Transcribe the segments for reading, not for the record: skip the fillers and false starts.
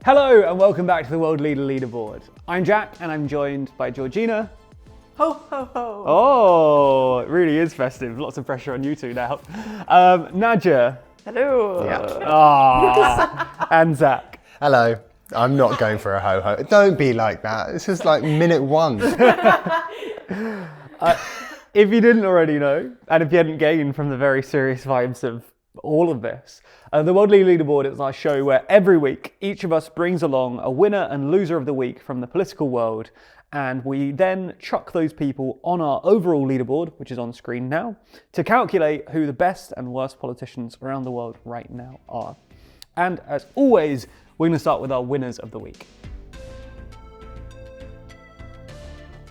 Hello and welcome back to the World Leader Leaderboard. I'm Jack and I'm joined by Georgina. Ho, ho, ho. Oh, it really is festive. Lots of pressure on you two now. Nadja. Hello. And Zach. Hello. I'm not going for a ho-ho. Don't be like that. This is like minute one. If you didn't already know, and if you hadn't gained from the very serious vibes of all of this, the World Leader Leaderboard is our show where every week each of us brings along a winner and loser of the week from the political world, and we then chuck those people on our overall leaderboard, which is on screen now, to calculate who the best and worst politicians around the world right now are. And as always, we're going to start with our winners of the week.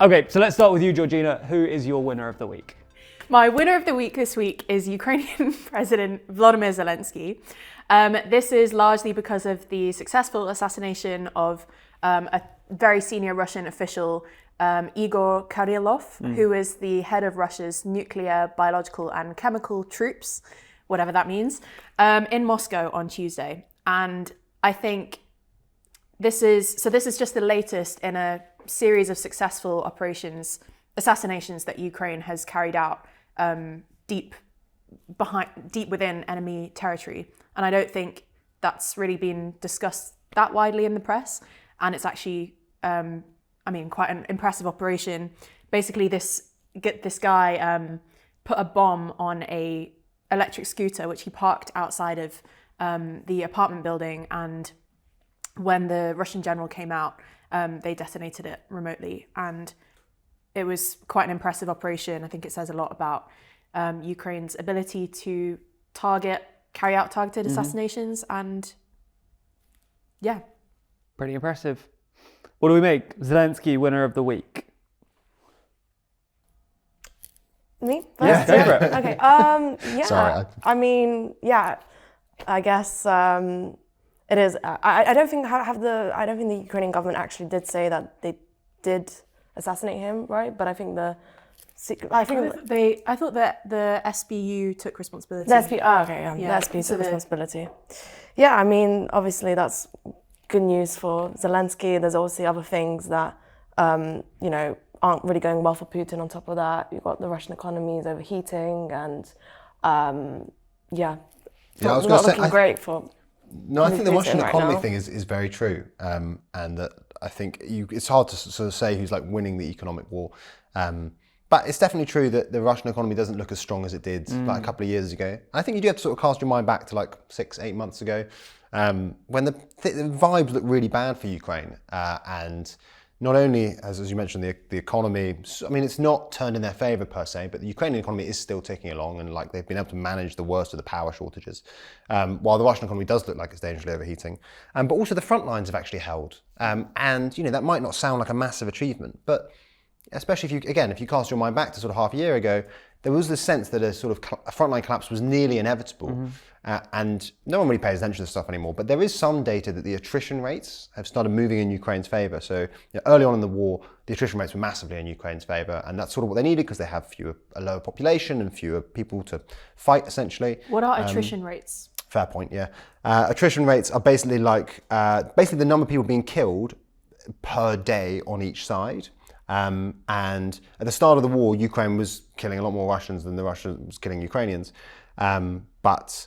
Okay, so let's start with you, Georgina. Who is your winner of the week? My winner of the week this week is Ukrainian President Volodymyr Zelensky. This is largely because of the successful assassination of a very senior Russian official, Igor Kirillov, who is the head of Russia's nuclear, biological and chemical troops, whatever that means, in Moscow on Tuesday. And I think this is just the latest in a series of successful assassinations that Ukraine has carried out deep within enemy territory. And I don't think that's really been discussed that widely in the press. And it's actually, quite an impressive operation. Basically, this guy put a bomb on a electric scooter, which he parked outside of the apartment building. And when the Russian general came out, they detonated it remotely. And it was quite an impressive operation. I think it says a lot about Ukraine's ability to carry out targeted assassinations, and yeah. Pretty impressive. What do we make? Zelensky, winner of the week. Me? Yeah, go for it. Okay. Sorry. I guess it is. I don't think the Ukrainian government actually did say that they did assassinate him, right? But I think I thought that the SBU took responsibility. The SBU took responsibility. Yeah, I mean, obviously that's good news for Zelensky. There's obviously other things that aren't really going well for Putin. On top of that, you've got the Russian economy is overheating, and I was not going looking great for. No, I think the Russian right economy now. thing is very true, and that I think it's hard to sort of say who's like winning the economic war, but it's definitely true that the Russian economy doesn't look as strong as it did like a couple of years ago. I think you do have to sort of cast your mind back to like 6-8 months ago, when the vibes looked really bad for Ukraine, and not only, as you mentioned, the economy, I mean, it's not turned in their favor per se, but the Ukrainian economy is still ticking along, and like they've been able to manage the worst of the power shortages, while the Russian economy does look like it's dangerously overheating. But also the front lines have actually held. And that might not sound like a massive achievement, but especially if you cast your mind back to sort of half a year ago, there was this sense that a sort of a frontline collapse was nearly inevitable. And no one really pays attention to this stuff anymore. But there is some data that the attrition rates have started moving in Ukraine's favor. So early on in the war, the attrition rates were massively in Ukraine's favor. And that's sort of what they needed because they have a lower population and fewer people to fight, essentially. What are attrition rates? Fair point, yeah. Attrition rates are basically like, the number of people being killed per day on each side. And at the start of the war, Ukraine was killing a lot more Russians than the Russians was killing Ukrainians. But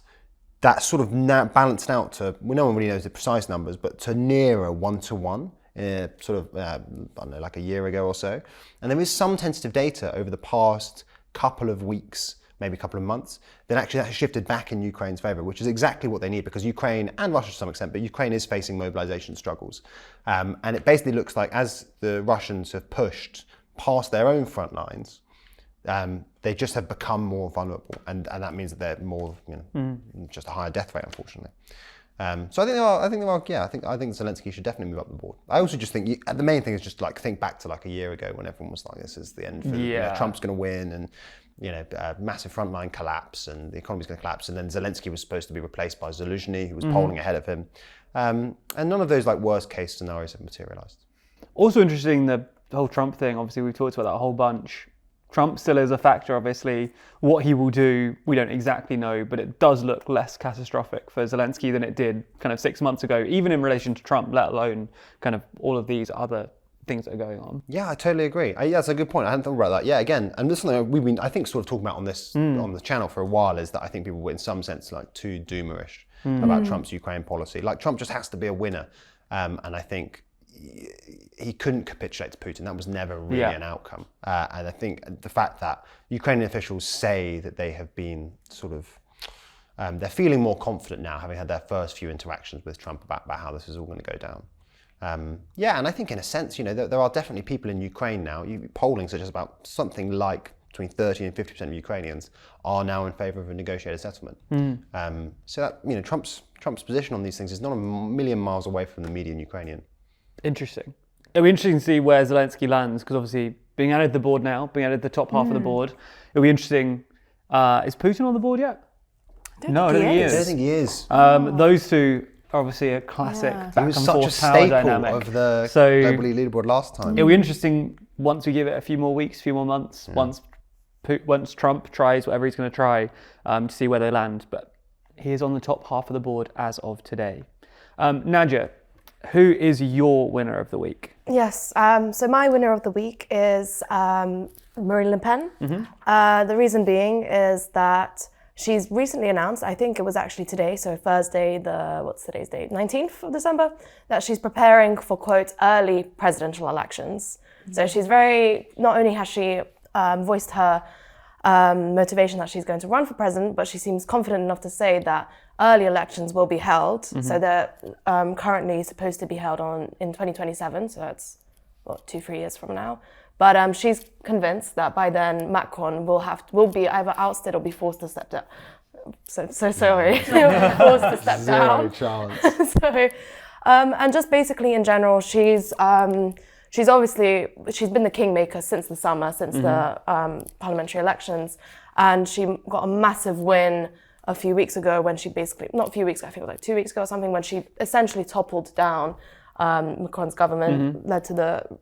that sort of now balanced out to, no one really knows the precise numbers, but to near a 1-to-1, like a year ago or so. And there is some tentative data over the past couple of weeks, maybe a couple of months, that actually has shifted back in Ukraine's favor, which is exactly what they need, because Ukraine, and Russia to some extent, but Ukraine is facing mobilization struggles. And it basically looks like as the Russians have pushed past their own front lines, they just have become more vulnerable, and that means that they're more, just a higher death rate, unfortunately. So I think Zelensky should definitely move up the board. I also just think the main thing is just like think back to like a year ago when everyone was like, this is the end. Trump's going to win, and massive frontline collapse, and the economy's going to collapse. And then Zelensky was supposed to be replaced by Zelensky, who was polling ahead of him. And none of those like worst case scenarios have materialized. Also interesting, the whole Trump thing. Obviously, we've talked about that a whole bunch. Trump still is a factor, obviously. What he will do, we don't exactly know, but it does look less catastrophic for Zelensky than it did kind of 6 months ago, even in relation to Trump, let alone kind of all of these other things that are going on. Yeah, I totally agree. Yeah, that's a good point. I hadn't thought about that. Yeah, again, and this is something we've been, I think, sort of talking about on this on the channel for a while, is that I think people were in some sense like too doomerish about Trump's Ukraine policy. Like Trump just has to be a winner, and I think he couldn't capitulate to Putin. That was never really an outcome. And I think the fact that Ukrainian officials say that they have been sort of, they're feeling more confident now, having had their first few interactions with Trump about how this is all going to go down. And I think in a sense, there are definitely people in Ukraine now, polling suggests about something like between 30 and 50% of Ukrainians are now in favour of a negotiated settlement. So that, Trump's position on these things is not a million miles away from the median Ukrainian. Interesting. It'll be interesting to see where Zelensky lands, because obviously being added to the board now, being added to the top half of the board, it'll be interesting. Is Putin on the board yet? I don't think he is. I don't think he is. Those two are obviously a classic back He was and such a forth power staple dynamic. of the So globally leaderboard last time. it'll be interesting once we give it a few more weeks, a few more months, once Trump tries whatever he's going to try, to see where they land. But he is on the top half of the board as of today. Nadia, who is your winner of the week? Yes, so my winner of the week is Marine Le Pen. The reason being is that she's recently announced, I think it was actually today, so Thursday, what's today's date? 19th of December, that she's preparing for, quote, early presidential elections. So she's not only has she voiced her motivation that she's going to run for president, but she seems confident enough to say that early elections will be held. So they're currently supposed to be held in 2027, so that's 2-3 years from now. But she's convinced that by then Macron will be either ousted or be forced to step down. So sorry, forced to step down. Zero chance. So, and just basically in general, she's been the kingmaker since the summer, since the parliamentary elections, and she got a massive win a few weeks ago when she not a few weeks ago, I think it was like 2 weeks ago or something, when she essentially toppled down Macron's government, led to the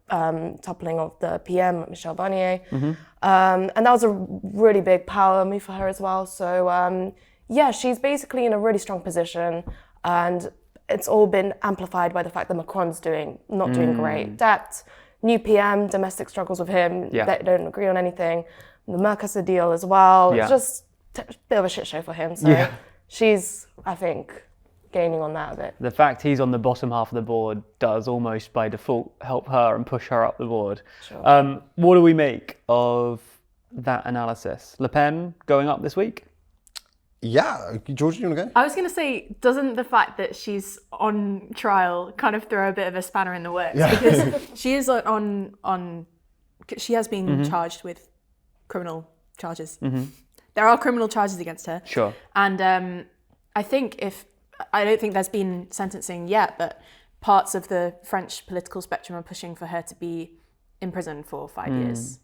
toppling of the PM, Michel Barnier. And that was a really big power move for her as well. So she's basically in a really strong position, and it's all been amplified by the fact that Macron's not doing great. Debt, new PM, domestic struggles with him, they don't agree on anything. The Mercosur deal as well. It's just a bit of a shit show for him. So she's, I think, gaining on that a bit. The fact he's on the bottom half of the board does almost by default help her and push her up the board. Sure. What do we make of that analysis? Le Pen going up this week? Yeah, Giorgia, you want to go? I was going to say, doesn't the fact that she's on trial kind of throw a bit of a spanner in the works? Yeah. Because she is she has been charged with criminal charges. There are criminal charges against her. Sure. And I don't think there's been sentencing yet, but parts of the French political spectrum are pushing for her to be imprisoned for 5 years.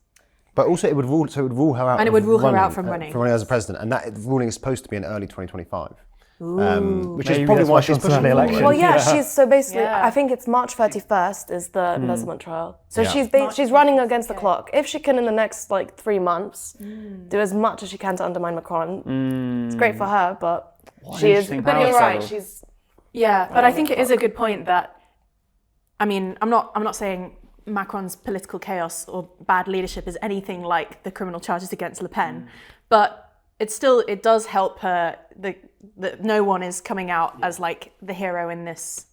But also it would rule her out. And it would rule her out from running. From running as a president, and that ruling is supposed to be in early 2025. Which Maybe is probably that's why why she's she's pushing running for it. election. Well, she's so basically. Yeah. I think it's March 31st is the embezzlement trial. So Yeah. she's running against the clock. If she can, in the next 3 months, do as much as she can to undermine Macron, it's great for her. But she is. interesting But power you're right. struggle. She's. Yeah, but I think it is a good point that, I mean, I'm not saying Macron's political chaos or bad leadership is anything like the criminal charges against Le Pen, but it does help her that no one is coming out as like the hero in this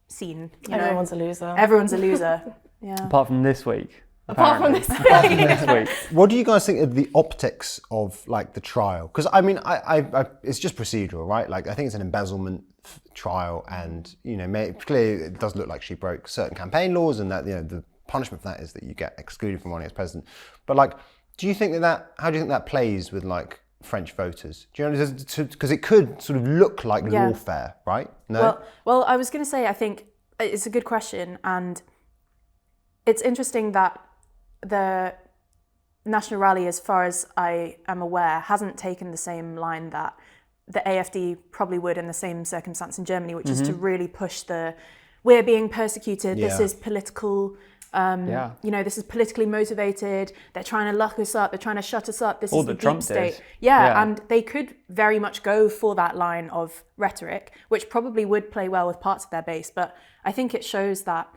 scene. Everyone's a loser. Everyone's a loser. Yeah. Apart from this week. Apart from apparently. this. This week. What do you guys think of the optics of the trial? Because I mean, I it's just procedural, right? I think it's an embezzlement trial, and clearly it does look like she broke certain campaign laws, and that the punishment for that is that you get excluded from running as president. But do you think how do you think that plays with French voters? Do you know, because it could sort of look like lawfare, right? No. Well, I was going to say I think it's a good question, and it's interesting that the National Rally, as far as I am aware, hasn't taken the same line that the AfD probably would in the same circumstance in Germany, which is to really push we're being persecuted, this is political You know, this is politically motivated. They're trying to lock us up. They're trying to shut us up. This is the deep Trump state. did. Yeah, and they could very much go for that line of rhetoric, which probably would play well with parts of their base. But I think it shows that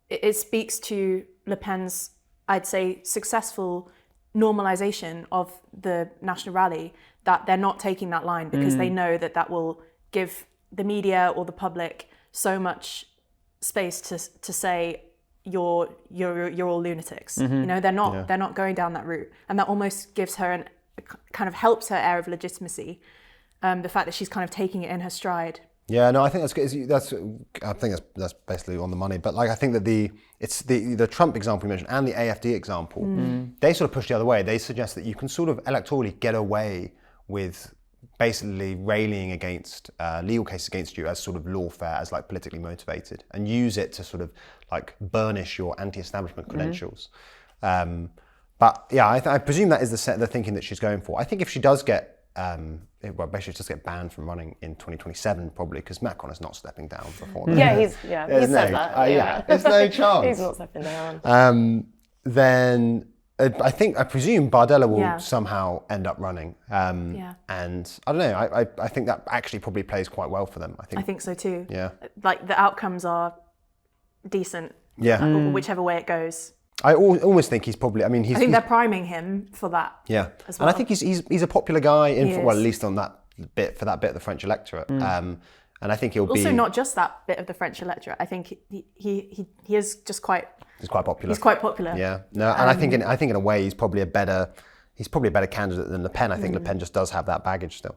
it speaks to Le Pen's, I'd say, successful normalization of the National Rally, that they're not taking that line because they know that that will give the media or the public so much space to say you're all lunatics. You know, they're not going down that route, and that almost gives her kind of helps her air of legitimacy. The fact that she's kind of taking it in her stride. Yeah, no, I think I think that's basically on the money. But like, I think that the Trump example you mentioned and the AfD example, they sort of push the other way. They suggest that you can sort of electorally get away with basically railing against legal cases against you as sort of lawfare, as like politically motivated, and use it to sort of like burnish your anti-establishment credentials. But yeah, I presume that is the thinking that she's going for. I think if she does get basically just get banned from running in 2027, probably, because Macron is not stepping down before that. Yeah, he said that. There's no chance. He's not stepping down. Then I presume Bardella will somehow end up running. And I don't know, I think that actually probably plays quite well for them. I think so too. Yeah. Like the outcomes are decent. Yeah. Whichever way it goes. I almost think he's probably. I think they're priming him for that. Yeah, as well. And I think he's a popular guy at least on that bit of the French electorate. And I think he'll also be not just that bit of the French electorate. I think he is just quite. He's quite popular. He's quite popular. Yeah. No, and I think in a way he's probably a better candidate than Le Pen. I think Le Pen just does have that baggage still.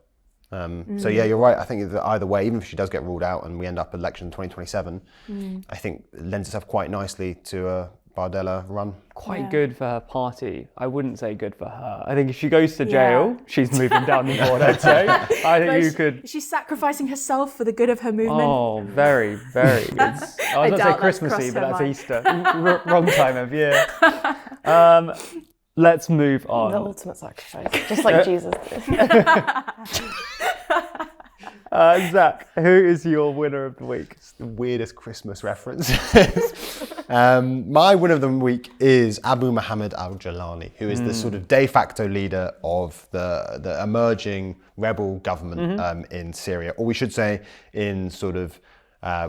So yeah, you're right. I think that either way, even if she does get ruled out and we end up election in 2027, I think it lends itself quite nicely to a Bardella run. Quite good for her party. I wouldn't say good for her. I think if she goes to jail, she's moving down the board, I'd say. I think you could... She's sacrificing herself for the good of her movement. Oh, very, very good. I was going to say Christmassy, but that's Easter. Wrong time of year. Let's move on. The ultimate sacrifice, just like Jesus did. Zach, who is your winner of the week? It's the weirdest Christmas reference. My winner of the week is Abu Muhammad al-Jalani, who is the sort of de facto leader of the emerging rebel government in Syria, or we should say in sort of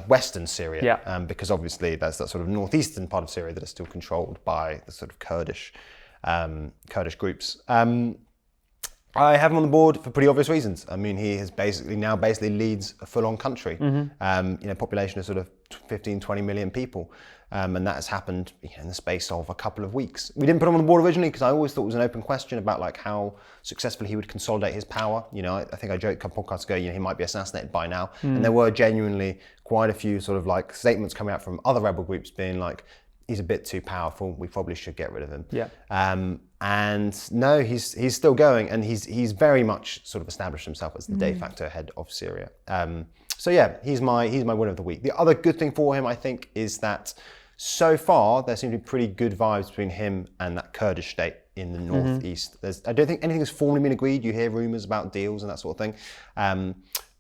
Western Syria, because obviously there's that sort of northeastern part of Syria that is still controlled by the sort of Kurdish groups. I have him on the board for pretty obvious reasons. I mean, he has basically leads a full-on country. Population of sort of 15, 20 million people. And that has happened in the space of a couple of weeks. We didn't put him on the board originally because I always thought it was an open question about like how successfully he would consolidate his power. I think I joked a couple podcasts ago, he might be assassinated by now. And there were genuinely quite a few sort of like statements coming out from other rebel groups being like, he's a bit too powerful, we probably should get rid of him. Yeah. And no, he's still going, and he's very much sort of established himself as the de facto head of Syria. So yeah, he's my winner of the week. The other good thing for him, I think, is that so far there seem to be pretty good vibes between him and that Kurdish state in the northeast. I don't think anything has formally been agreed. You hear rumours about deals and that sort of thing,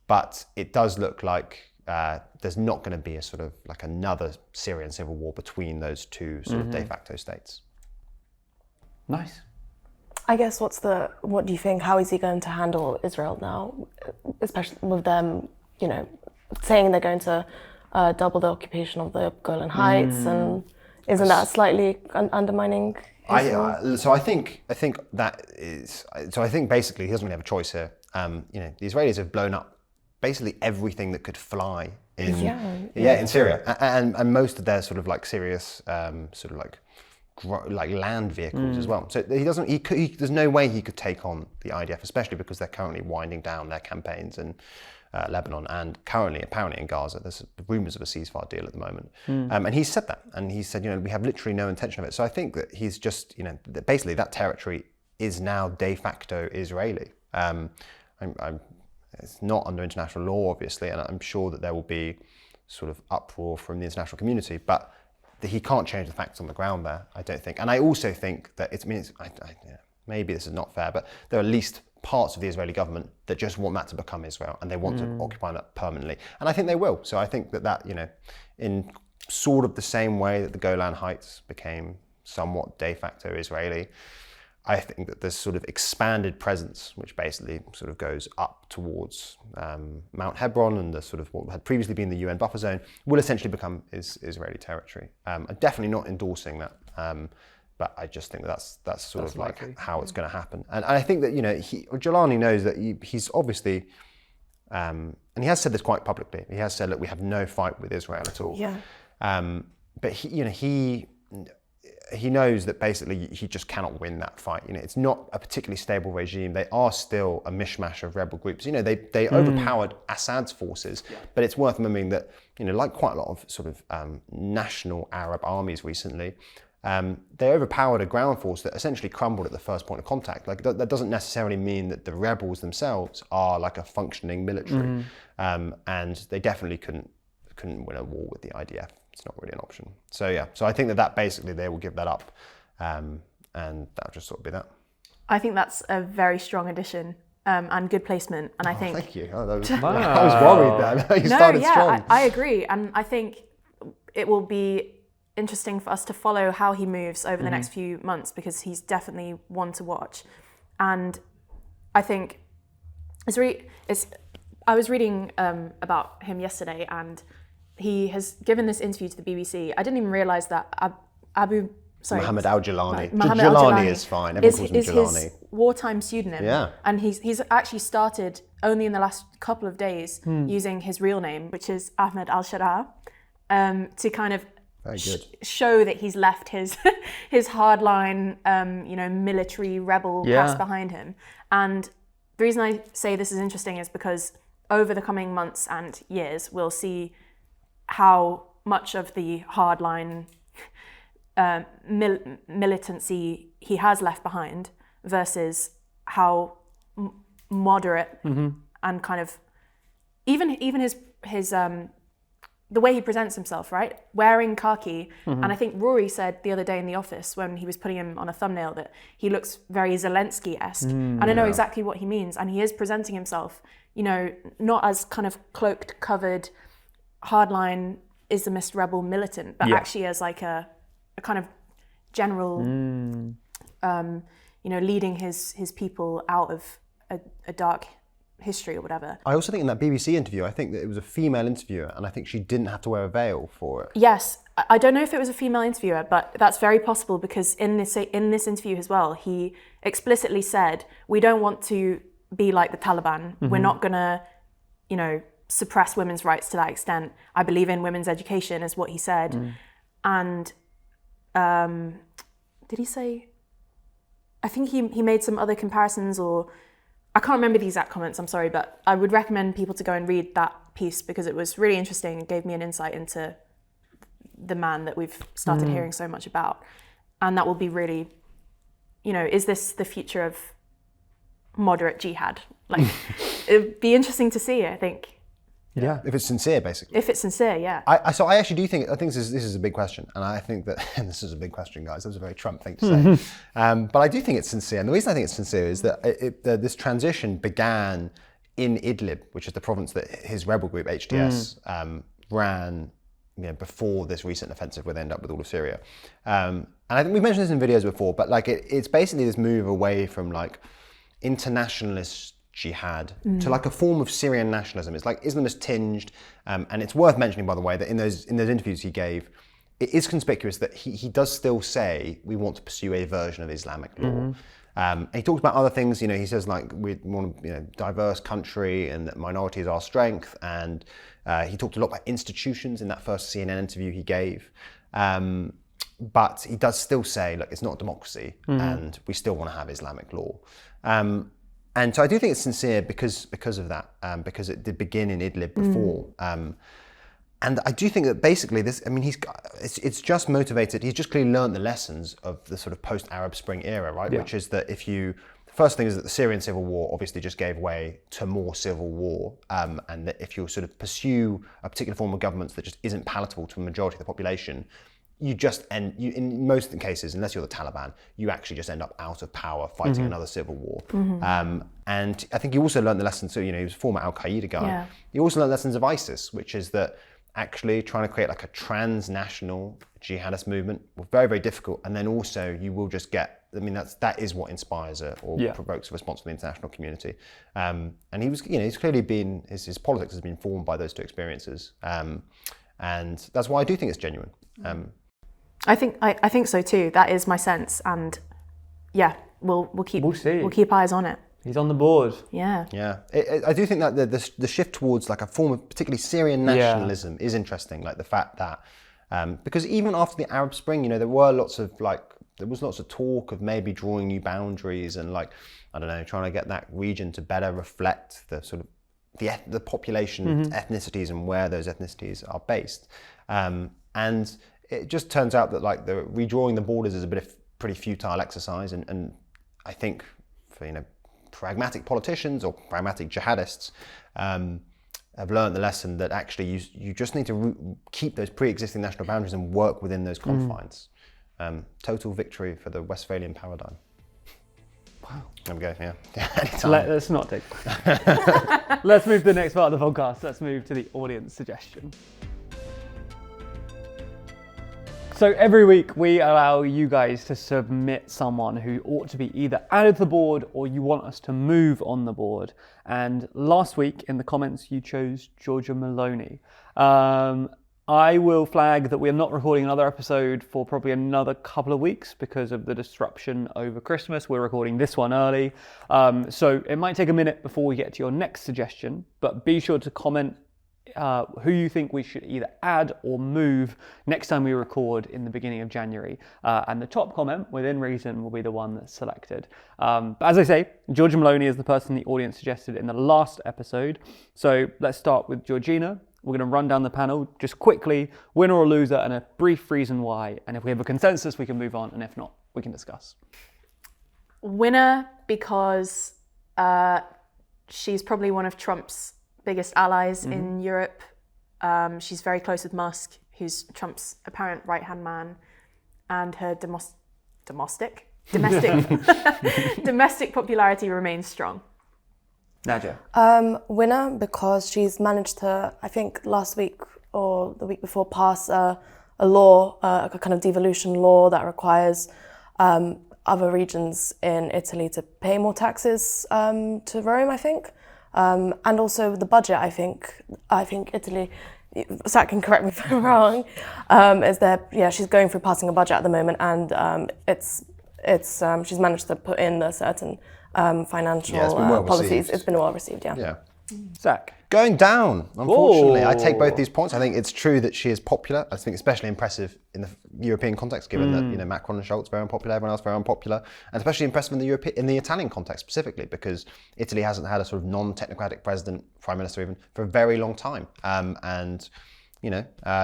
but it does look like there's not going to be a sort of like another Syrian civil war between those two sort of de facto states. Nice. I guess what do you think, how is he going to handle Israel now, especially with them, saying they're going to double the occupation of the Golan Heights, and isn't that slightly undermining Israel? I think basically he doesn't really have a choice here. The Israelis have blown up basically everything that could fly in Syria, and most of their sort of like serious sort of like land vehicles as well. So there's no way he could take on the IDF, especially because they're currently winding down their campaigns in Lebanon and currently apparently in Gaza. There's rumours of a ceasefire deal at the moment. And he said that, and he said, we have literally no intention of it. So I think that he's just, basically that territory is now de facto Israeli. It's not under international law, obviously, and I'm sure that there will be sort of uproar from the international community, but he can't change the facts on the ground there, I don't think. And I also think that maybe this is not fair, but there are at least parts of the Israeli government that just want that to become Israel, and they want to occupy that permanently. And I think they will. So I think that in sort of the same way that the Golan Heights became somewhat de facto Israeli. I think that this sort of expanded presence, which basically sort of goes up towards Mount Hebron and the sort of what had previously been the UN buffer zone, will essentially become Israeli territory. I'm definitely not endorsing that, but I just think that's sort of like likely. how it's going to happen. And I think that, Giuliani knows that he's obviously, and he has said this quite publicly. He has said, look, we have no fight with Israel at all. Yeah. But he knows that basically he just cannot win that fight. It's not a particularly stable regime. They are still a mishmash of rebel groups. They overpowered Assad's forces, but it's worth remembering that, like quite a lot of sort of national Arab armies recently, they overpowered a ground force that essentially crumbled at the first point of contact. Like that doesn't necessarily mean that the rebels themselves are like a functioning military, and they definitely couldn't win a war with the IDF. It's not really an option. So I think that basically they will give that up, and that'll just sort of be that. I think that's a very strong addition and good placement. And I think thank you. I was worried there. You started strong. I agree, and I think it will be interesting for us to follow how he moves over the next few months, because he's definitely one to watch. And I think I was reading about him yesterday, and he has given this interview to the BBC. I didn't even realise that Mohammed al-Jilani. Mohammed Jilani is fine. Everyone calls him Jilani. His wartime pseudonym. Yeah. And he's actually started only in the last couple of days using his real name, which is Ahmed al-Sharaa, to kind of show that he's left his hardline, military rebel past behind him. And the reason I say this is interesting is because over the coming months and years, we'll see how much of the hardline militancy he has left behind versus how moderate and kind of even his the way he presents himself, right? Wearing khaki. And I think Rory said the other day in the office when he was putting him on a thumbnail that he looks very Zelensky-esque. I don't know exactly what he means. And he is presenting himself, not as kind of cloaked, covered, hardline Islamist rebel militant, but actually as like a kind of general, leading his people out of a dark history or whatever. I also think in that BBC interview, I think that it was a female interviewer, and I think she didn't have to wear a veil for it. Yes, I don't know if it was a female interviewer, but that's very possible, because in this interview as well, he explicitly said, we don't want to be like the Taliban. We're not gonna, suppress women's rights to that extent. I believe in women's education, is what he said. And did he say, I think he made some other comparisons, or I can't remember the exact comments, I'm sorry, but I would recommend people to go and read that piece because it was really interesting and gave me an insight into the man that we've started hearing so much about. And that will be really, is this the future of moderate jihad? Like, it'd be interesting to see, I think. Yeah, if it's sincere, basically. If it's sincere, yeah. So I actually do think, this is a big question, and I think that, and this is a big question, guys, that was a very Trump thing to say, but I do think it's sincere, and the reason I think it's sincere is that this transition began in Idlib, which is the province that his rebel group, HDS, ran before this recent offensive where they end up with all of Syria. And I think we've mentioned this in videos before, but like it's basically this move away from like internationalist jihad to like a form of Syrian nationalism. It's like Islamist tinged, and it's worth mentioning, by the way, that in those interviews he gave, it is conspicuous that he does still say we want to pursue a version of Islamic law. He talks about other things. He says like we want a diverse country and that minorities are our strength. And he talked a lot about institutions in that first CNN interview he gave. But he does still say, look, it's not democracy, and we still want to have Islamic law. And so I do think it's sincere because of that, because it did begin in Idlib before. And I do think that basically it's just motivated, he's just clearly learned the lessons of the sort of post-Arab Spring era, right? Yeah. Which is that the first thing is that the Syrian civil war obviously just gave way to more civil war. And that if you sort of pursue a particular form of government that just isn't palatable to a majority of the population, you just in most cases, unless you're the Taliban, you actually just end up out of power fighting another civil war. And I think he also learned the lessons, so he was a former Al-Qaeda guy. Yeah. He also learned lessons of ISIS, which is that actually trying to create like a transnational jihadist movement was very, very difficult. And then also you will just get, I mean, that is what inspires or provokes a response from the international community. And he was, he's clearly been, his politics has been formed by those two experiences. And that's why I do think it's genuine. I think so too. That is my sense. And yeah, we'll keep eyes on it. He's on the board. Yeah. Yeah. I do think that the shift towards like a form of particularly Syrian nationalism is interesting. Like the fact that, because even after the Arab Spring, there was lots of talk of maybe drawing new boundaries and like, I don't know, trying to get that region to better reflect the sort of the population ethnicities and where those ethnicities are based. And it just turns out that like the redrawing the borders is a pretty futile exercise. And I think for, pragmatic politicians or pragmatic jihadists have learned the lesson that actually you just need to keep those pre-existing national boundaries and work within those confines. Total victory for the Westphalian paradigm. Wow. There we go, yeah. Anytime. Let's not take Let's move to the next part of the podcast. Let's move to the audience suggestion. So every week we allow you guys to submit someone who ought to be either added to the board or you want us to move on the board. And last week in the comments you chose Giorgia Meloni. I will flag that we are not recording another episode for probably another couple of weeks because of the disruption over Christmas. We're recording this one early. So it might take a minute before we get to your next suggestion, but be sure to comment who you think we should either add or move next time we record in the beginning of January. And the top comment, within reason, will be the one that's selected. But as I say, Giorgia Meloni is the person the audience suggested in the last episode. So let's start with Georgina. We're going to run down the panel just quickly, winner or loser, and a brief reason why. And if we have a consensus, we can move on. And if not, we can discuss. Winner because she's probably one of Trump's biggest allies in Europe. She's very close with Musk, who's Trump's apparent right-hand man, and her domestic popularity remains strong. Nadia. Winner because she's managed to, I think last week or the week before, pass a law, a kind of devolution law that requires other regions in Italy to pay more taxes to Rome, I think. And also the budget, I think Italy, Zach can correct me if I'm wrong, she's going through passing a budget at the moment, and she's managed to put in a certain financial policies. It's been well received, yeah. Zach. Going down, unfortunately. I take both these points. I think it's true that she is popular. I think especially impressive in the European context, given that Macron and Scholz are very unpopular, everyone else very unpopular, and especially impressive in the Italian context specifically, because Italy hasn't had a sort of non-technocratic president, prime minister even, for a very long time.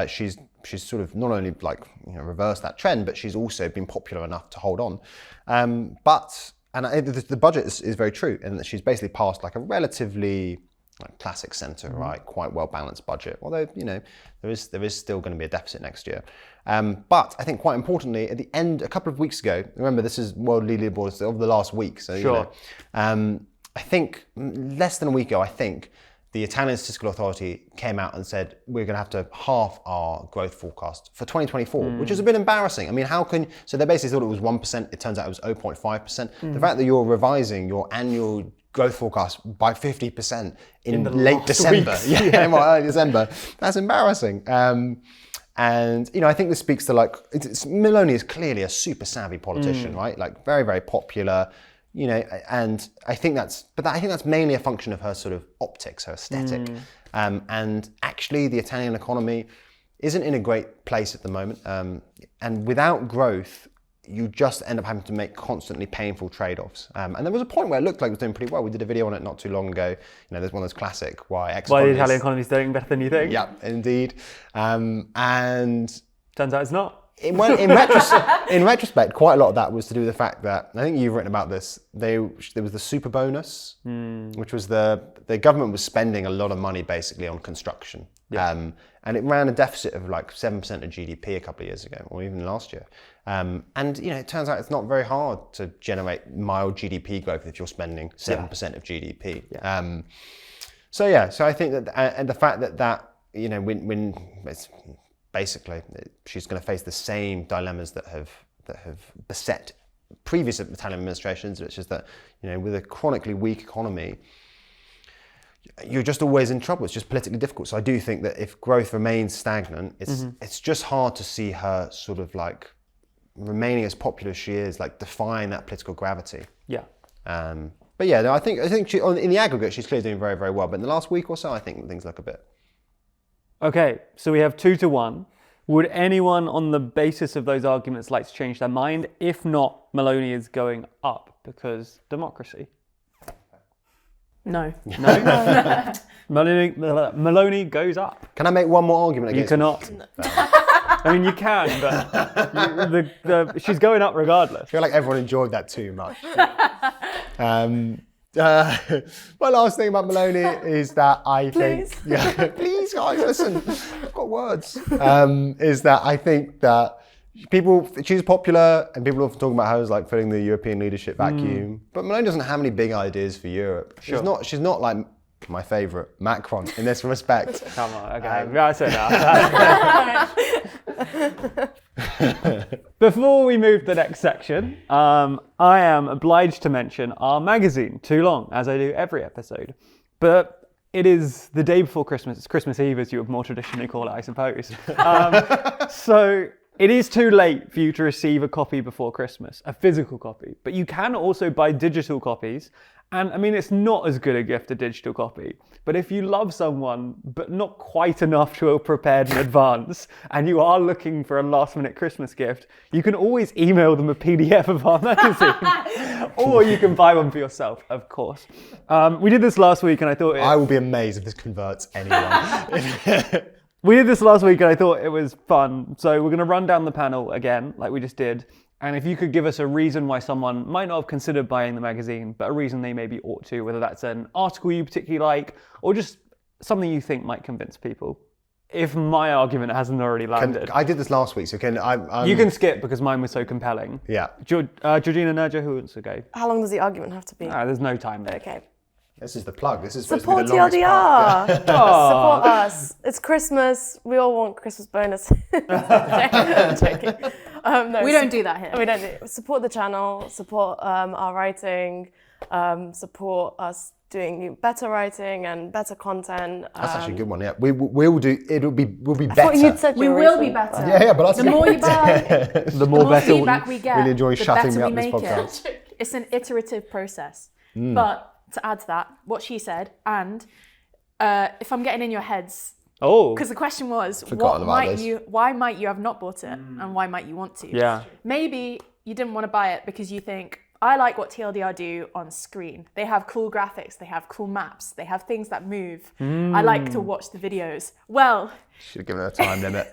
She's sort of not only reversed that trend, but she's also been popular enough to hold on. The budget is very true, in that she's basically passed like a relatively classic centre, right? Quite well balanced budget. Although there is still going to be a deficit next year. But I think quite importantly, at the end, a couple of weeks ago, remember this is World Leaderboard of the last week, so sure. I think less than a week ago, the Italian Statistical Authority came out and said we're going to have to halve our growth forecast for 2024, which is a bit embarrassing. I mean, so they basically thought it was 1%. It turns out it was 0.5%. The fact that you're revising your annual growth forecast by 50% in late December, early December, that's embarrassing. And I think this speaks to Meloni is clearly a super savvy politician, right? Like very, very popular. And I think that's mainly a function of her sort of optics, her aesthetic. And actually the Italian economy isn't in a great place at the moment. And without growth, you just end up having to make constantly painful trade-offs. And there was a point where it looked like it was doing pretty well. We did a video on it not too long ago. There's one of those classic why the Italian economy is doing better than you think. Yeah, indeed. And turns out it's not. In retrospect, quite a lot of that was to do with the fact that, I think you've written about this, there was the super bonus, which was the government was spending a lot of money basically on construction. Yeah. And it ran a deficit of 7% of GDP a couple of years ago, or even last year. And it turns out it's not very hard to generate mild GDP growth if you're spending 7% of GDP. Yeah. So I think that, and the fact that you know, when it's basically she's going to face the same dilemmas that have beset previous Italian administrations, which is that, you know, with a chronically weak economy, you're just always in trouble. It's just politically difficult. So I do think that if growth remains stagnant, it's just hard to see her sort of like remaining as popular as she is, like defying that political gravity. Yeah. But yeah, no, I think she, in the aggregate, she's clearly doing very, very well. But in the last week or so, I think things look a bit. Okay, so we have 2-1. Would anyone on the basis of those arguments like to change their mind? If not, Meloni is going up because democracy. No. No? Meloni goes up. Can I make one more argument You against cannot. I mean, you can, but she's going up regardless. I feel like everyone enjoyed that too much. My last thing about Meloni is that I think, please guys, listen, I've got words. Is that I think that she's popular and people often talk about her as like filling the European leadership vacuum. But Meloni doesn't have any big ideas for Europe. Sure. She's not like my favourite Macron in this respect. Come on, okay, that's enough. Before we move to the next section, I am obliged to mention our magazine, Too Long, as I do every episode. But it is the day before Christmas. It's Christmas Eve, as you would more traditionally call it, I suppose. So it is too late for you to receive a copy before Christmas, a physical copy. But you can also buy digital copies. And I mean, it's not as good a gift, a digital copy. But if you love someone, but not quite enough to have prepared in advance, and you are looking for a last-minute Christmas gift, you can always email them a PDF of our magazine. Or you can buy one for yourself, of course. We did this last week, and I thought... I will be amazed if this converts anyone. We did this last week, and I thought it was fun. So we're going to run down the panel again, like we just did. And if you could give us a reason why someone might not have considered buying the magazine, but a reason they maybe ought to, whether that's an article you particularly like, or just something you think might convince people. If my argument hasn't already landed. I did this last week, so you can skip because mine was so compelling. Yeah. Georgina, Nerja, who wants to go? How long does the argument have to be? There's no time there. Okay. This is the plug. This is Support supposed to be the longest part. TLDR. Support us. It's Christmas. We all want Christmas bonus. I'm joking. No, We don't do that here. We don't do. Support the channel. Support our writing. Support us doing better writing and better content. That's actually a good one. Yeah, we'll do. We'll be I better. thought you'd said We you were will be recent. better. Yeah, but that's The more you buy, The the more more better. feedback we get, really enjoy the shutting better me we up this make podcast. it. It's an iterative process. But to add to that, what she said, and if I'm getting in your heads, Oh. because the question was, Forgotten about this. why might you have not bought it, and why might you want to? Yeah. Maybe you didn't want to buy it because you think, I like what TLDR do on screen. They have cool graphics, they have cool maps, they have things that move. I like to watch the videos. Well, Should have given her a time limit.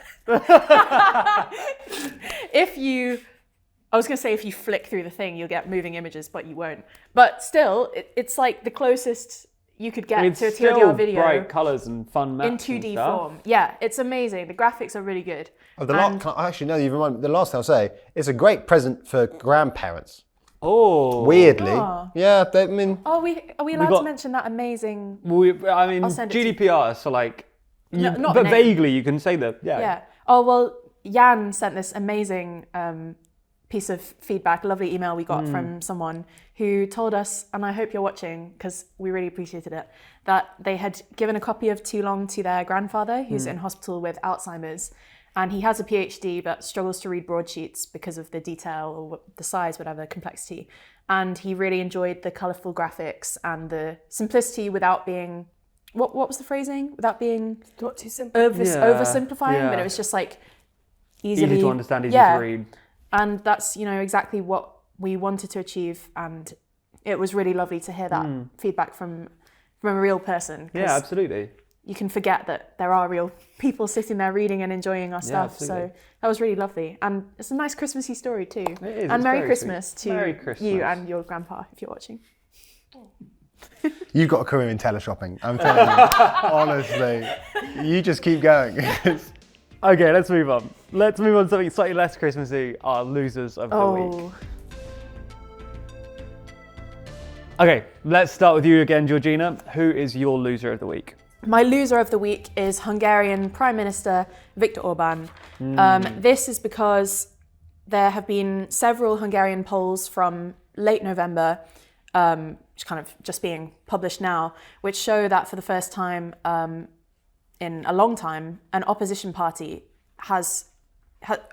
I was going to say if you flick through the thing, you'll get moving images, but you won't. But still, it's like the closest you could get It's to a still TLDR video bright colours and fun maps in and 2D stuff. form. Yeah, it's amazing. The graphics are really good. Oh, actually, no, you remind me. The last thing I'll say, it's a great present for grandparents. Oh. Weirdly, Oh. yeah. I mean, Are we allowed got- to mention that amazing? I mean, I'll send it to you. GDPR, so like, No, not but the name. vaguely you can say that. Yeah. Yeah. Oh, well, Jan sent this amazing piece of feedback, a lovely email we got from someone who told us, and I hope you're watching because we really appreciated it, that they had given a copy of Too Long to their grandfather who's in hospital with Alzheimer's. And he has a PhD but struggles to read broadsheets because of the detail or the size, whatever, complexity. And he really enjoyed the colourful graphics and the simplicity without being, what was the phrasing? Without being Not too simple. oversimplifying, but it was just like Easy to understand, easy to read. And that's, exactly what we wanted to achieve. And it was really lovely to hear that feedback from a real person. 'cause Yeah, absolutely. you can forget that there are real people sitting there reading and enjoying our stuff. absolutely. So that was really lovely. And it's a nice Christmassy story too. It is, And it's Merry very Christmas sweet. to Merry Christmas. you and your grandpa, if you're watching. you've got a career in teleshopping. I'm telling you, honestly, you just keep going. Okay, let's move on. Let's move on to something slightly less Christmassy, our losers of the week. Okay, let's start with you again, Georgina. Who is your loser of the week? My loser of the week is Hungarian Prime Minister Viktor Orbán. This is because there have been several Hungarian polls from late November, which kind of just being published now, which show that for the first time in a long time, an opposition party has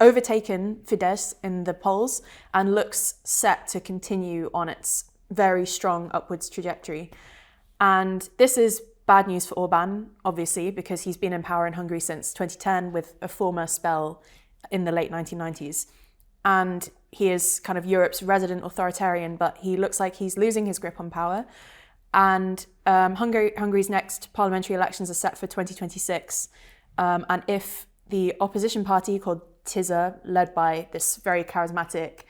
overtaken Fidesz in the polls and looks set to continue on its very strong upwards trajectory. And this is bad news for Orbán, obviously, because he's been in power in Hungary since 2010 with a former spell in the late 1990s. And he is kind of Europe's resident authoritarian, but he looks like he's losing his grip on power. And Hungary's next parliamentary elections are set for 2026. And if the opposition party called TISA, led by this very charismatic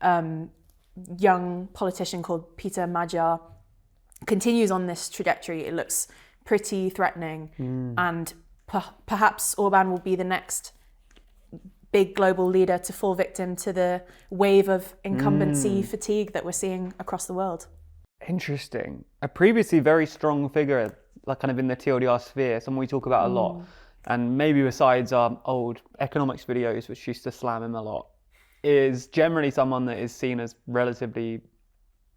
young politician called Peter Magyar, continues on this trajectory, it looks pretty threatening. And perhaps Orbán will be the next big global leader to fall victim to the wave of incumbency fatigue that we're seeing across the world. Interesting. A previously very strong figure, like kind of in the TLDR sphere, someone we talk about a lot. And maybe besides our old economics videos, which used to slam him a lot, is generally someone that is seen as relatively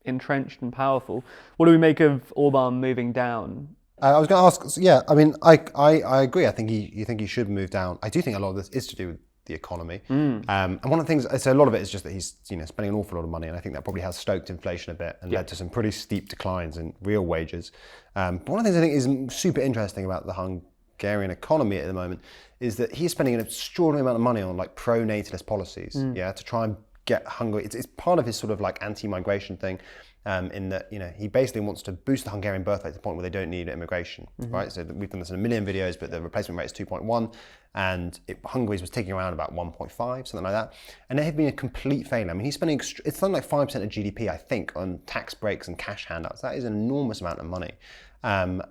entrenched and powerful. What do we make of Orbán moving down? I was going to ask, yeah, I mean, I agree. I think he should move down. I do think a lot of this is to do with the economy. And one of the things, so a lot of it is just that he's spending an awful lot of money, and I think that probably has stoked inflation a bit and led to some pretty steep declines in real wages. But one of the things I think is super interesting about the Hungarian economy at the moment is that he's spending an extraordinary amount of money on like pro-natalist policies, to try and get Hungary. It's part of his sort of like anti-migration thing, in that he basically wants to boost the Hungarian birth rate to the point where they don't need immigration, right? So we've done this in a million videos, but the replacement rate is 2.1, and Hungary's was taking around about 1.5, something like that, and they have been a complete failure. I mean, he's spending it's something like 5% of GDP, I think, on tax breaks and cash handouts. That is an enormous amount of money, and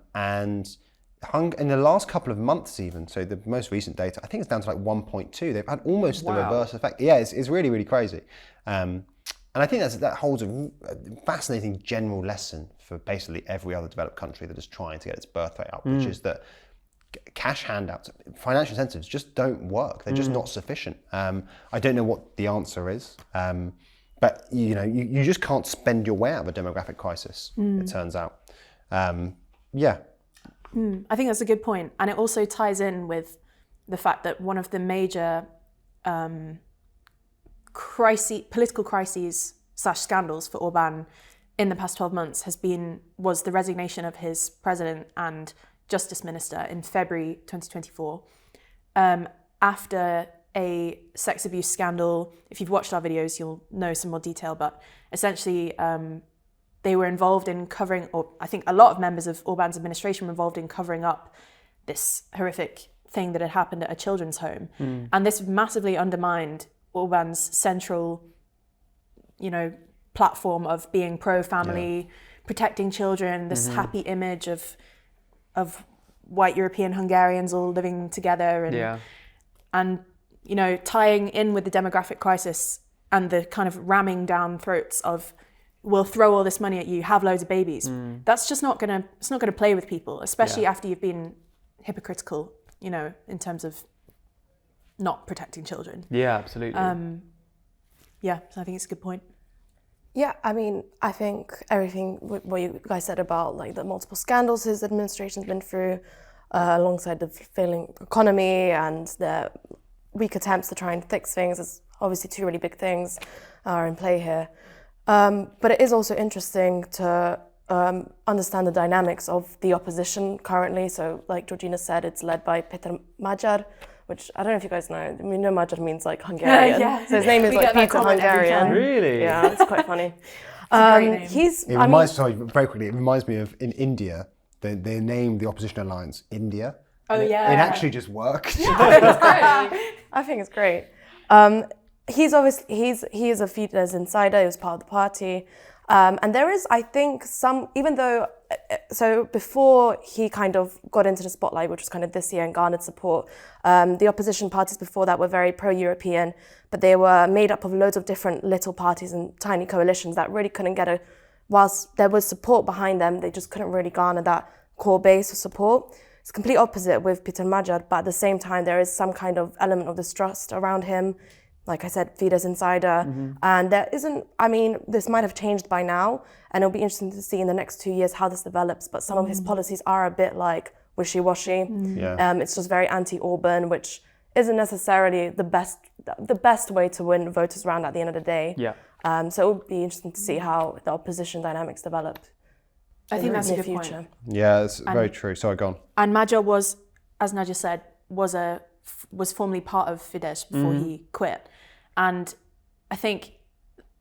in the last couple of months even, so the most recent data, I think it's down to like 1.2. They've had almost the reverse effect. Yeah, it's really, really crazy. And I think that holds a fascinating general lesson for basically every other developed country that is trying to get its birth rate up, which is that cash handouts, financial incentives just don't work. They're just not sufficient. I don't know what the answer is, but you just can't spend your way out of a demographic crisis, it turns out. I think that's a good point. And it also ties in with the fact that one of the major political crises / scandals for Orbán in the past 12 months was the resignation of his president and justice minister in February 2024 after a sex abuse scandal. If you've watched our videos, you'll know some more detail, but essentially they were involved in covering, or I think a lot of members of Orbán's administration were involved in covering up this horrific thing that had happened at a children's home. And this massively undermined Orbán's central, platform of being pro-family, protecting children, this happy image of white European Hungarians all living together and tying in with the demographic crisis and the kind of ramming down throats of, we'll throw all this money at you, have loads of babies. That's just not gonna play with people, especially after you've been hypocritical, in terms of not protecting children. Yeah, absolutely. So I think it's a good point. Yeah, I mean, I think everything what you guys said about like the multiple scandals his administration's been through, alongside the failing economy and the weak attempts to try and fix things, is obviously two really big things are in play here. But it is also interesting to understand the dynamics of the opposition currently. So like Georgina said, it's led by Peter Magyar, which I don't know if you guys know. I mean, Magyar means like Hungarian. So his name is like Peter Hungarian. Really? Yeah, it's quite funny. Sorry, very quickly, it reminds me of in India, they named the opposition alliance India. Oh yeah. It actually just worked. I think it's great. He's obviously he is a Fidesz insider. He was part of the party, and there is, I think, so before he kind of got into the spotlight, which was kind of this year and garnered support, the opposition parties before that were very pro-European, but they were made up of loads of different little parties and tiny coalitions that really couldn't whilst there was support behind them, they just couldn't really garner that core base of support. It's complete opposite with Peter Magyar, but at the same time, there is some kind of element of distrust around him. Like I said, Fidesz insider. And there isn't, I mean, this might have changed by now, and it'll be interesting to see in the next 2 years how this develops, but some of his policies are a bit like wishy-washy. It's just very anti-Orban, which isn't necessarily the best way to win voters round at the end of the day. So it will be interesting to see how the opposition dynamics develop. I think that's a good future. point. Yeah, it's very true. Sorry, go on. And Magyar was, as Nadia said, was formerly part of Fidesz before he quit. And I think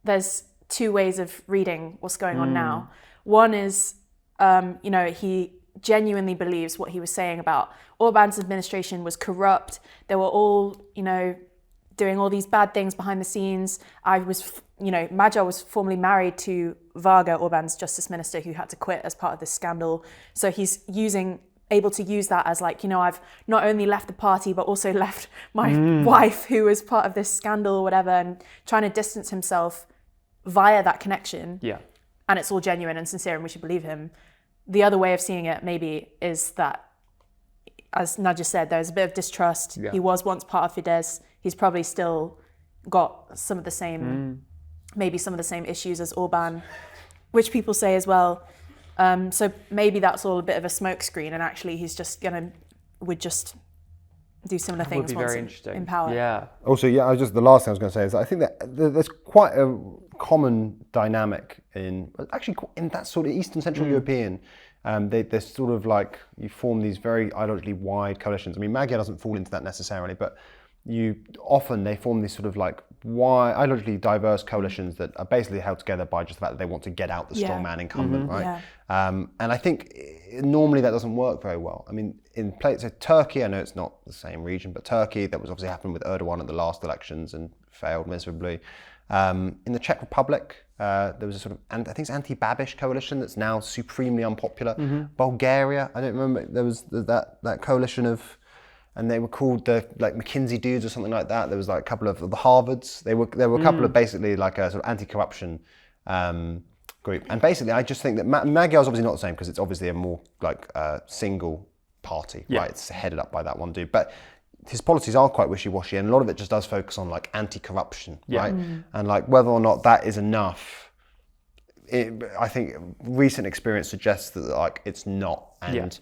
there's two ways of reading what's going on now. One is, he genuinely believes what he was saying about Orban's administration was corrupt. They were all, doing all these bad things behind the scenes. Magyar was formerly married to Varga, Orban's justice minister, who had to quit as part of this scandal. So he's able to use that as I've not only left the party, but also left my wife, who was part of this scandal or whatever, and trying to distance himself via that connection. And it's all genuine and sincere, and we should believe him. The other way of seeing it maybe is that, as Nadia said, there's a bit of distrust. He was once part of Fidesz. He's probably still got some of the same, maybe some of the same issues as Orban, which people say as well. So maybe that's all a bit of a smokescreen, and actually he's just would just do similar things once in power. Also, the last thing I was going to say is that I think that there's quite a common dynamic in that sort of Eastern Central European. They're sort of like, you form these very ideologically wide coalitions. I mean, Magyar doesn't fall into that necessarily, but they form these sort of like wide, ideologically diverse coalitions that are basically held together by just the fact that they want to get out the strongman incumbent, right? And I think normally that doesn't work very well. I mean, so Turkey, I know it's not the same region, but Turkey, that was obviously happened with Erdogan at the last elections and failed miserably. In the Czech Republic, there was a sort of, I think it's anti-Babiš coalition that's now supremely unpopular. Bulgaria, I don't remember, there was that coalition of, and they were called the McKinsey dudes or something like that. There was like a couple of the Harvards. There were a couple of basically like a sort of anti-corruption group. And basically, I just think that Magyar's obviously not the same, because it's obviously a more like single party, right? It's headed up by that one dude. But his policies are quite wishy-washy, and a lot of it just does focus on like anti-corruption, right? And like whether or not that is enough, I think recent experience suggests that like it's not. And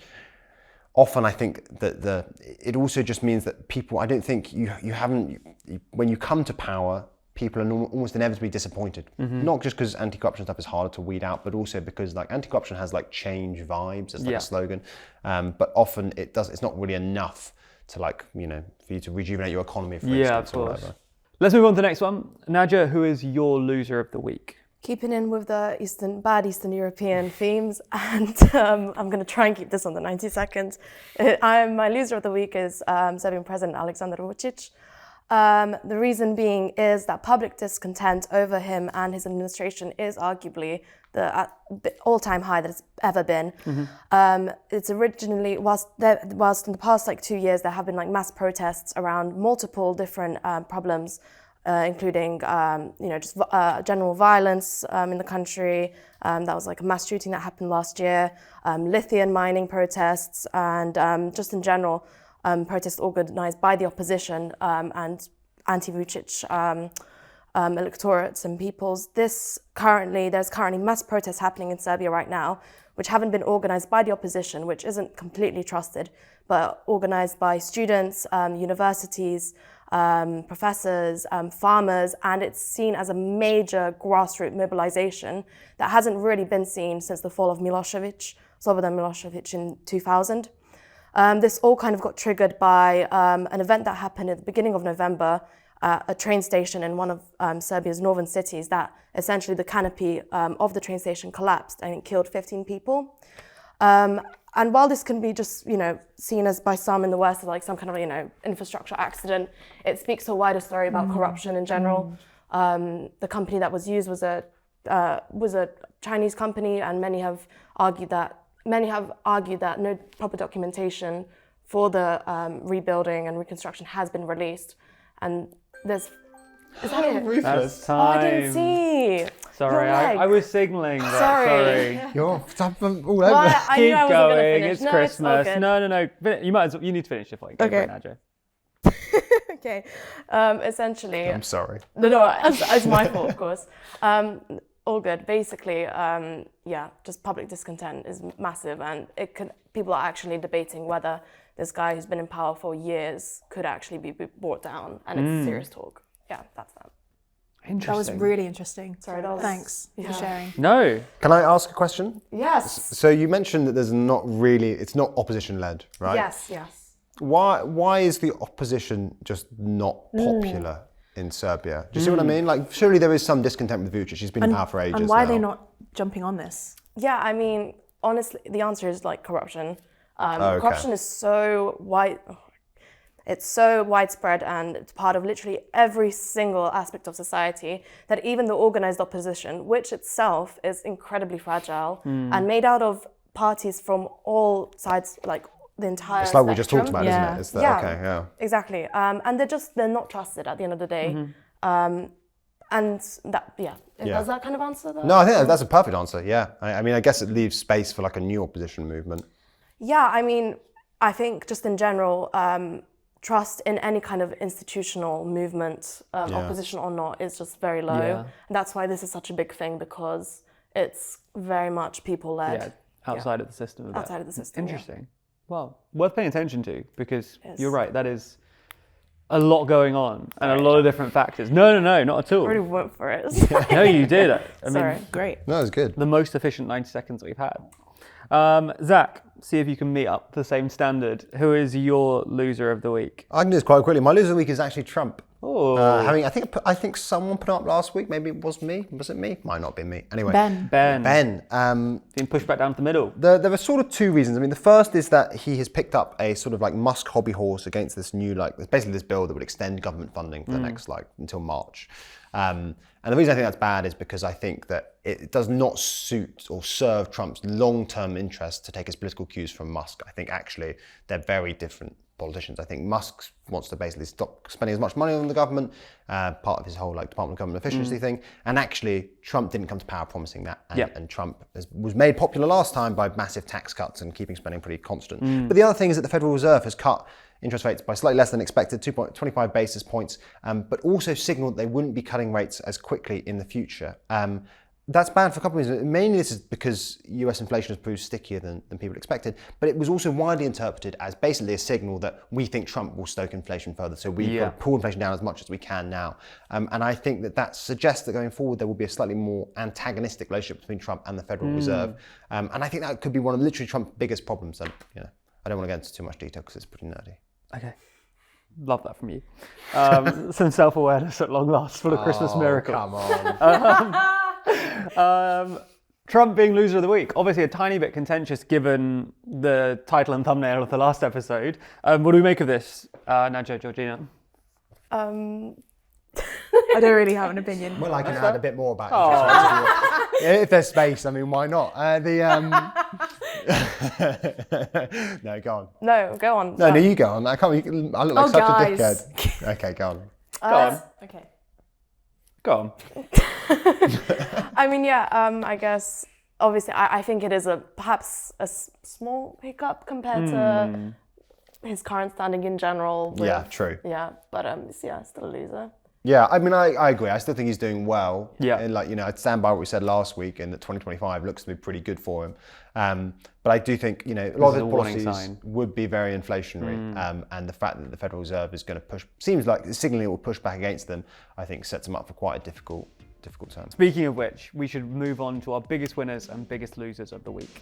often I think that it also just means that people, I don't think when you come to power, people are almost inevitably disappointed. Not just because anti-corruption stuff is harder to weed out, but also because like anti-corruption has like change vibes as like a slogan. But often it's not really enough to like, for you to rejuvenate your economy, for instance, or whatever. Let's move on to the next one. Nadia, who is your loser of the week? Keeping in with the bad Eastern European themes, and I'm going to try and keep this on the 90 seconds. My loser of the week is Serbian President Aleksandar Vučić. The reason being is that public discontent over him and his administration is arguably the all-time high that it's ever been. It's originally, whilst in the past 2 years there have been mass protests around multiple different problems, including general violence in the country. That was a mass shooting that happened last year, lithium mining protests, and just in general protests organized by the opposition and anti-Vučić electorates and peoples. There's currently mass protests happening in Serbia right now, which haven't been organized by the opposition, which isn't completely trusted, but organized by students, universities, professors, farmers, and it's seen as a major grassroots mobilization that hasn't really been seen since the fall of Slobodan Milošević in 2000. This all kind of got triggered by an event that happened at the beginning of November at a train station in one of Serbia's northern cities, that essentially the canopy of the train station collapsed and it killed 15 people. And while this can be just, seen as by some in the West as some kind of, infrastructure accident, it speaks to a wider story about corruption in general. The company that was used was a Chinese company, and many have argued that no proper documentation for the rebuilding and reconstruction has been released. And is that it? That's time. Oh, I didn't see. Sorry, I was signalling. Sorry. You're all Well, over. I knew Keep I wasn't going. gonna finish. It's No, Christmas. It's all No. You need to finish your point. Go Okay. for it, Nadja. Okay. Essentially. I'm sorry. No, it's my fault, of course. All good. Basically, just public discontent is massive, and people are actually debating whether this guy who's been in power for years could actually be brought down, and it's serious talk. Yeah, that's that. Interesting. That was really interesting. Sorry, that was- Thanks for sharing. No. Can I ask a question? Yes. So you mentioned that it's not opposition led, right? Yes. Why is the opposition just not popular in Serbia? Do you see what I mean? Like, surely there is some discontent with Vučić. She's been in power for ages. And why are now. they not jumping on this? Yeah, I mean, honestly, the answer is like corruption. Okay. Corruption is so wide. It's so widespread, and it's part of literally every single aspect of society that even the organized opposition, which itself is incredibly fragile and made out of parties from all sides, like the entire It's like we just talked spectrum. about, Yeah. isn't it? It's that, okay, yeah. Exactly. And they're not trusted at the end of the day. And that, does that kind of answer that? No, I think that's a perfect answer, yeah. I mean, I guess it leaves space for like a new opposition movement. Yeah, I mean, I think just in general, trust in any kind of institutional movement, opposition or not, is just very low. Yeah. And that's why this is such a big thing, because it's very much people-led. Yeah, outside of the system. Outside of the system, yeah. Interesting. Well, worth paying attention to, because you're right, that is a lot going on and a lot of different factors. No, not at all. I really went for it. No, you did. I mean, Sorry. Great. No, it's good. the most efficient 90 seconds we've had. Zach, see if you can meet up to the same standard. Who is your loser of the week? I can do this quite quickly. My loser of the week is actually Trump. Oh, I think someone put it up last week. Maybe it was me. Was it me? Might not be me. Anyway. Ben. Ben. Being pushed back down to the middle. There are sort of two reasons. I mean, the first is that he has picked up a sort of like Musk hobby horse against this new, basically this bill that would extend government funding for the next, until March. And the reason I think that's bad is because I think that it does not suit or serve Trump's long-term interests to take his political cues from Musk. I think actually they're very different politicians. I think Musk wants to basically stop spending as much money on the government, part of his whole Department of Government Efficiency thing. And actually, Trump didn't come to power promising that. And Trump was made popular last time by massive tax cuts and keeping spending pretty constant. But the other thing is that the Federal Reserve has cut interest rates by slightly less than expected, 2.25 basis points, but also signaled they wouldn't be cutting rates as quickly in the future. That's bad for a couple of reasons. Mainly this is because US inflation has proved stickier than people expected, but it was also widely interpreted as basically a signal that we think Trump will stoke inflation further, so we've got to pull inflation down as much as we can now. And I think that suggests that going forward there will be a slightly more antagonistic relationship between Trump and the Federal Reserve. And I think that could be one of literally Trump's biggest problems. And I don't want to get into too much detail because it's pretty nerdy. Okay. Love that from you. Some self-awareness at long last for the Christmas miracle. Come on. Trump being loser of the week. Obviously a tiny bit contentious given the title and thumbnail of the last episode. What do we make of this, Nadja, Georgina? I don't really have an opinion. Well, I can add a bit more about it. If there's space, I mean, why not? No, go on. No, go on. No, you go on. I look like such guys. a dickhead. Okay, go on. Go on. Okay. Go on. I mean, I guess, obviously, I think it is perhaps a small hiccup compared to his current standing in general. Yeah, true. Yeah, but still a loser. Yeah, I mean, I agree. I still think he's doing well. Yeah. And I'd stand by what we said last week, and that 2025 looks to be pretty good for him. But I do think, a lot of his policies would be very inflationary. And the fact that the Federal Reserve is going to seems like signaling it will push back against them, I think sets them up for quite a difficult term. Speaking of which, we should move on to our biggest winners and biggest losers of the week.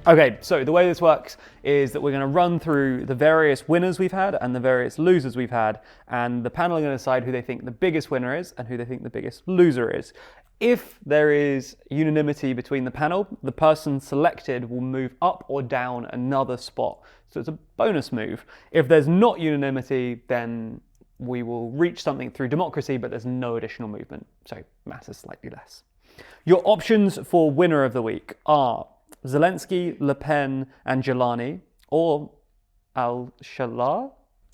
Okay, so the way this works is that we're going to run through the various winners we've had and the various losers we've had, and the panel are going to decide who they think the biggest winner is and who they think the biggest loser is. If there is unanimity between the panel, the person selected will move up or down another spot. So it's a bonus move. If there's not unanimity, then we will reach something through democracy, but there's no additional movement, so matters slightly less. Your options for winner of the week are Zelensky, Le Pen, and Jelani, or Al-Sharaa?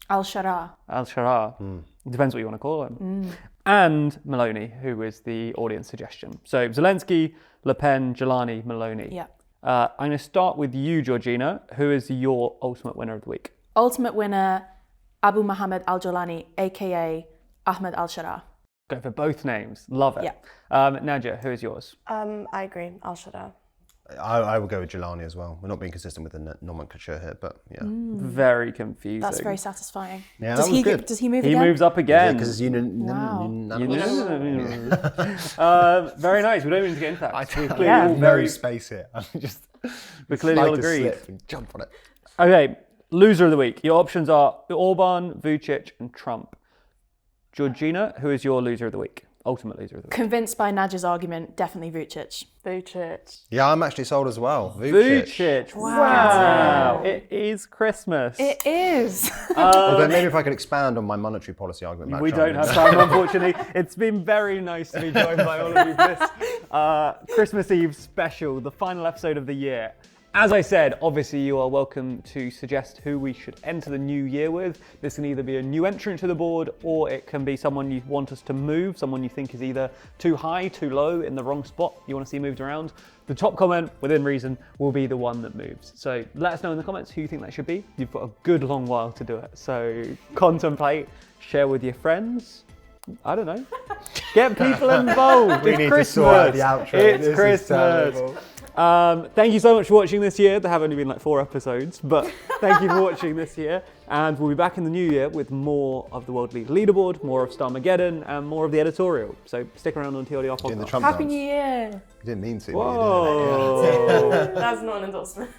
Al-Sharaa. Al-Sharaa. Depends what you want to call him. and Meloni, who is the audience suggestion. So Zelensky, Le Pen, Jelani, Meloni. Yeah. I'm going to start with you, Georgina. Who is your ultimate winner of the week? Ultimate winner, Abu Mohammed Al-Jolani, aka Ahmed Al-Shara. Go for both names. Love it. Yeah. Nadia, who is yours? I agree. Al-Shada. I would go with Jelani as well. We're not being consistent with the nomenclature here, but yeah. Very confusing. That's very satisfying. Yeah, does that was he good. Does he move He again? moves up again. Because Very nice. We don't need to get into that. We're clearly Yeah. all no very. space here. We're clearly all like to agreed. slip and jump on it. Okay, loser of the week. Your options are Orban, Vucic, and Trump. Georgina, who is your loser of the week? Ultimate loser of the week. Convinced by Nadia's argument, definitely Vucic. Vucic. Yeah, I'm actually sold as well. Vucic. Vucic. Wow. It is Christmas. It is. Although maybe if I could expand on my monetary policy argument. About We Trump, don't have time, unfortunately. It's been very nice to be joined by all of you for this Christmas Eve special, the final episode of the year. As I said, obviously you are welcome to suggest who we should enter the new year with. This can either be a new entrant to the board, or it can be someone you want us to move, someone you think is either too high, too low, in the wrong spot you want to see moved around. The top comment, within reason, will be the one that moves. So let us know in the comments who you think that should be. You've got a good long while to do it. So contemplate, share with your friends. I don't know. Get people involved. We It's need Christmas. to sort out the outro. It's This is Christmas. terrible. Thank you so much for watching this year. There have only been like 4 episodes, but thank you for watching this year. And we'll be back in the new year with more of the World League Leaderboard, more of Starmageddon, and more of the editorial. So stick around on TLDR Doing the podcast. Trump Happy dance. New Year. You didn't mean to. Whoa. That's not an endorsement.